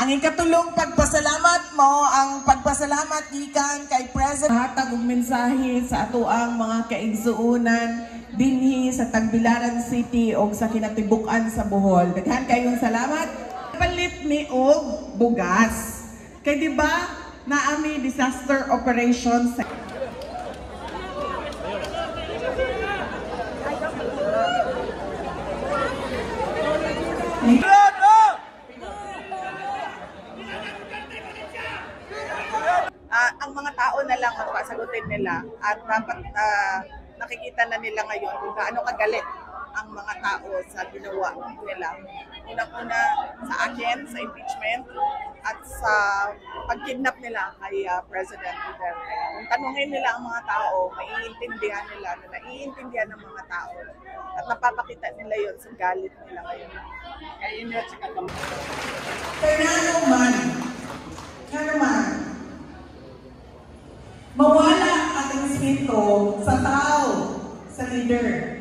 Ang ikatulong pagpasalamat mo, ang pagpasalamat gikan kay President. Hatag og mensahe sa atoang mga kaigsuunan dinhi sa Tagbilaran City o sa kinatibuk-an sa Bohol. Daghan kayong salamat. Palit ni og bugas. Kay di ba naami disaster operations ang mga tao na lang ang pasagutin nila at dapat nakikita na nila ngayon kung gaano kagalit ang mga tao sa ginawa nila. Una-una sa akin, sa impeachment at sa pagkidnap nila kay President Duterte. Kung tanungin nila ang mga tao, maiintindihan nila na naiintindihan ng mga tao at napapakita nila yon sa galit nila ngayon. Kaya naman, mawala ang respeto sa tao, sa leader.